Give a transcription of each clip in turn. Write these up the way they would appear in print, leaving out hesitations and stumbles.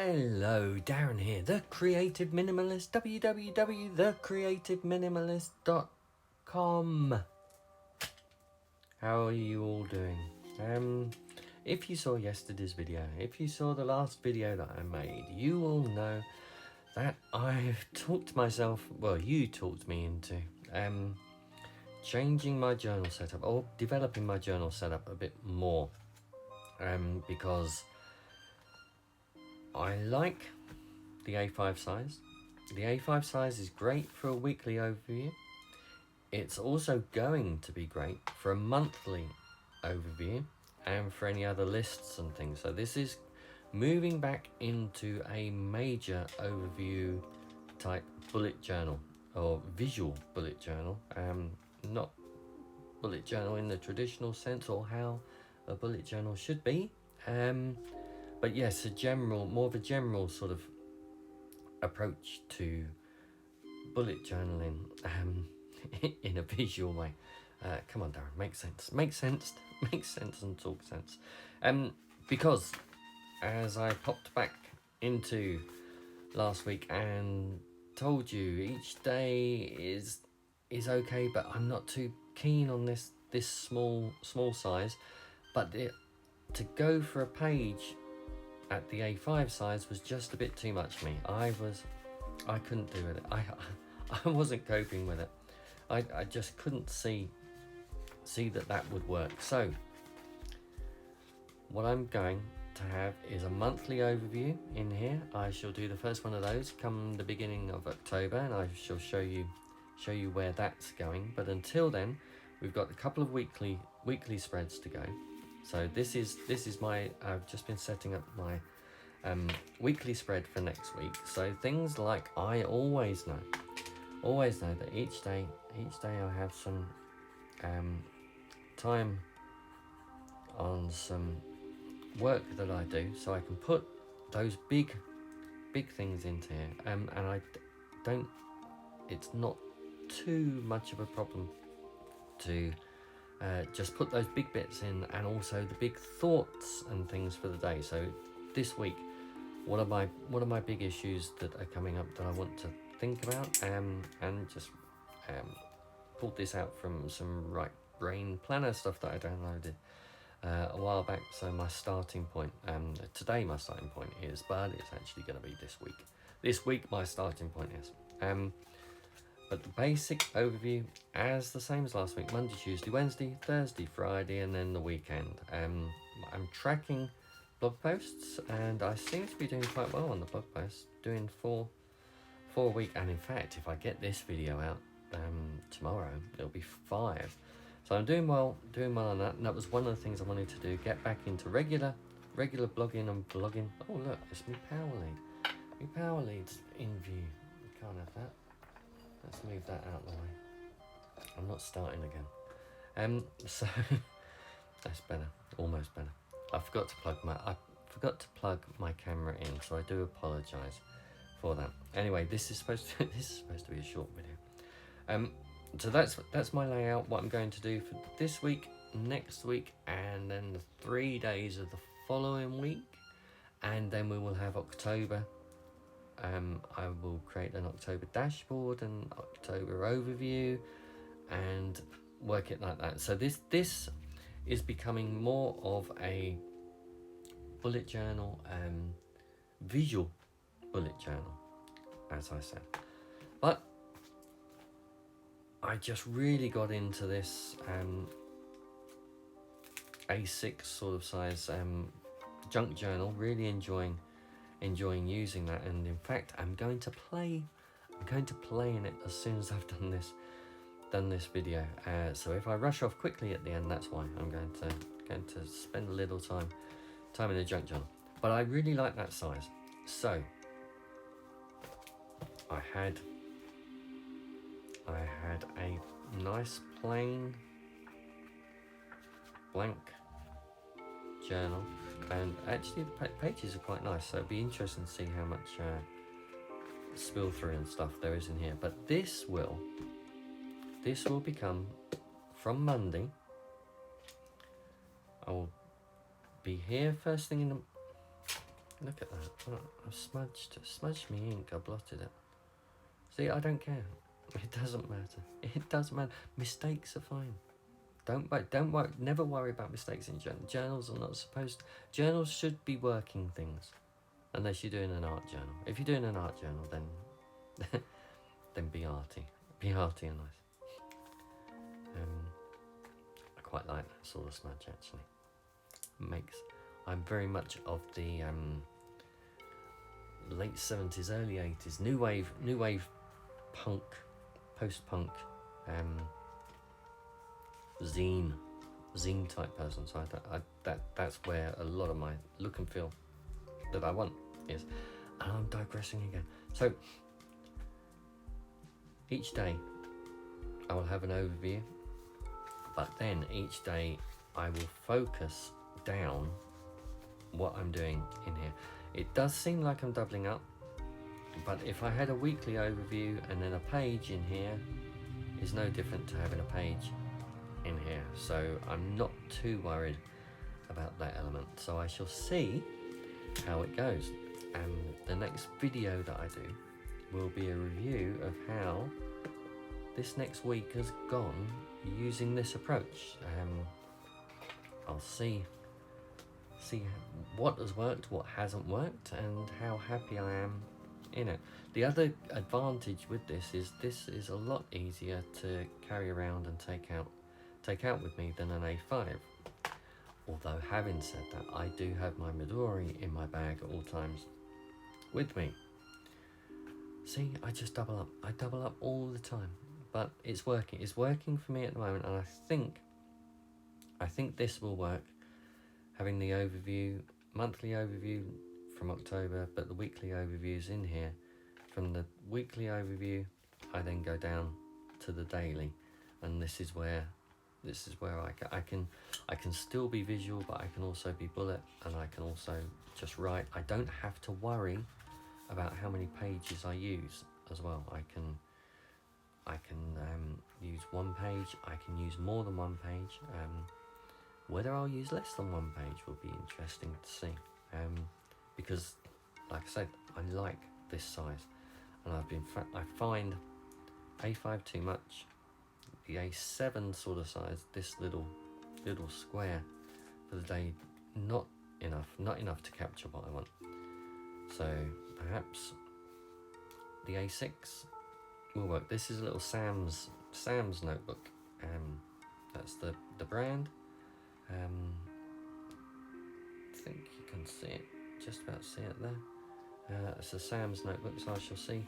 Hello, Darren here, the Creative Minimalist, www.thecreativeminimalist.com. How are you all doing? If you saw yesterday's video, if you saw the last video that I made, you will know that I've talked myself, well, you talked me into changing my journal setup, or developing my journal setup a bit more, because I like the A5 size. The A5 size is great for a weekly overview. It's also going to be great for a monthly overview and for any other lists and things. So this is moving back into a major overview type bullet journal, or visual bullet journal, not bullet journal in the traditional sense or how a bullet journal should be, but yes, more of a general sort of approach to bullet journaling, in a visual way. Come on, Darren, make sense and talk sense. Because as I popped back into last week and told you, each day is okay, but I'm not too keen on this small size. But to go for a page at the A5 size was just a bit too much for me. I couldn't do it. I wasn't coping with it. I just couldn't see that would work. So what I'm going to have is a monthly overview in here. I shall do the first one of those come the beginning of October, and I shall show you where that's going. But until then, we've got a couple of weekly spreads to go. So this is my, I've just been setting up my weekly spread for next week. So things like, I always know that each day I have some time on some work that I do, so I can put those big things into here, and it's not too much of a problem to just put those big bits in, and also the big thoughts and things for the day. So this week, what are my big issues that are coming up that I want to think about, and just pulled this out from some Right Brain Planner stuff that I downloaded a while back. So my starting point, today my starting point is, but it's actually going to be this week. This week my starting point is, but the basic overview as the same as last week: Monday, Tuesday, Wednesday, Thursday, Friday, and then the weekend. I'm tracking blog posts, and I seem to be doing quite well on the blog posts, doing four a week. And in fact, if I get this video out tomorrow, it'll be 5. So I'm doing well on that, and that was one of the things I wanted to do: get back into regular blogging and blogging. Oh look, it's my power lead. My power lead's in view. You can't have that. Let's move that out of the way. I'm not starting again. So that's better, almost better. I forgot to plug my camera in, so I do apologise for that. Anyway, this is supposed to be a short video. So that's my layout. What I'm going to do for this week, next week, and then the 3 days of the following week, and then we will have October. I will create an October dashboard and October overview, and work it like that. So this is becoming more of a bullet journal, visual bullet journal, as I said. But I just really got into this A6 sort of size junk journal, really enjoying using that, and in fact I'm going to play in it as soon as I've done this video. So if I rush off quickly at the end, that's why. I'm going to spend a little time in the junk journal. But I really like that size. So I had a nice plain blank journal, and actually the pages are quite nice, so it'd be interesting to see how much spill through and stuff there is in here. But this will become, from Monday, I will be here first thing in the Look at that. Oh, I've smudged me ink. I blotted it. See, I don't care. It doesn't matter. It doesn't matter. Mistakes are fine. Don't worry. Never worry about mistakes in journals. Journals are not supposed to, journals should be working things, unless you're doing an art journal. If you're doing an art journal, then then be arty. Be arty and nice. I quite like that sort of smudge actually. I'm very much of the late 70s, early 80s, new wave punk, post-punk, zine type person. So that's where a lot of my look and feel that I want is. And I'm digressing again. So each day I will have an overview, but then each day I will focus down what I'm doing in here. It does seem like I'm doubling up, but if I had a weekly overview and then a page in here, is no different to having a page in here. So I'm not too worried about that element. So I shall see how it goes. And the next video that I do will be a review of how this next week has gone using this approach. I'll see what has worked, what hasn't worked, and how happy I am in it. The other advantage with this is a lot easier to carry around and take out with me than an A5. Although having said that, I do have my Midori in my bag at all times with me. See, I just double up. I double up all the time, but it's working. It's working for me at the moment, and I think this will work. Having the overview, monthly overview from October, but the weekly overviews in here. From the weekly overview, I then go down to the daily, and this is where I can still be visual, but I can also be bullet, and I can also just write. I don't have to worry about how many pages I use as well. I can use one page. I can use more than one page. Whether I'll use less than one page will be interesting to see, because, like I said, I like this size, and I find A5 too much. The A7 sort of size, this little square for the day, not enough to capture what I want. So perhaps the A6 will work. This is a little Sam's notebook. That's the brand. I think you can see it, just about see it there. It's a Sam's notebook, so I shall see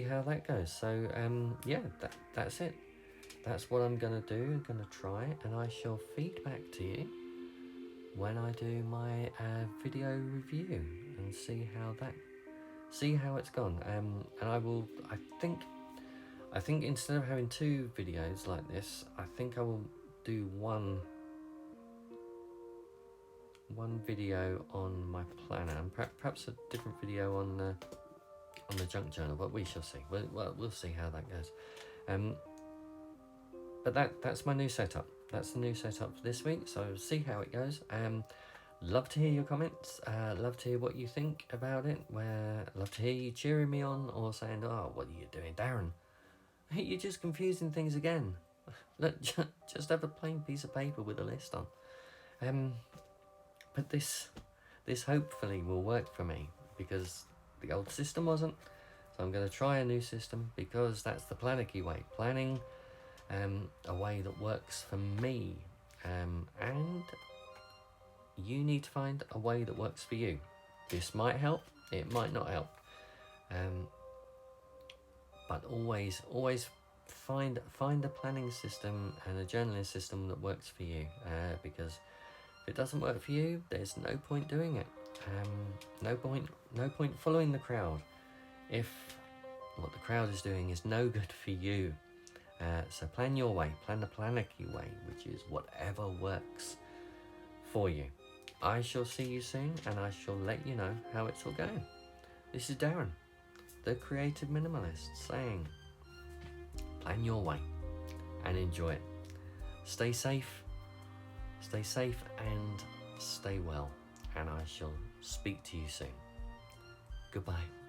how that goes. So yeah, that's it. That's what I'm gonna do. I'm gonna try it, and I shall feed back to you when I do my video review and see how it's gone. And I think instead of having two videos like this, I think I will do one video on my planner, and perhaps a different video on the junk journal, but we shall see. We'll see how that goes. But that's my new setup. That's the new setup for this week, so see how it goes. Love to hear your comments. Love to hear what you think about it. Love to hear you cheering me on or saying, "Oh, what are you doing, Darren? You're just confusing things again." Look, just have a plain piece of paper with a list on. But this hopefully will work for me, because the old system wasn't. So I'm going to try a new system, because that's the Planarchy way. Planning a way that works for me. And you need to find a way that works for you. This might help, it might not help. But always find a planning system and a journaling system that works for you, because if it doesn't work for you, there's no point doing it. No point following the crowd if what the crowd is doing is no good for you. So plan your way, plan the Planarchy way, which is whatever works for you. I shall see you soon, and I shall let you know how it's all going. This is Darren, the Creative Minimalist, saying, plan your way and enjoy it. Stay safe and stay well. and I shall speak to you soon. Goodbye.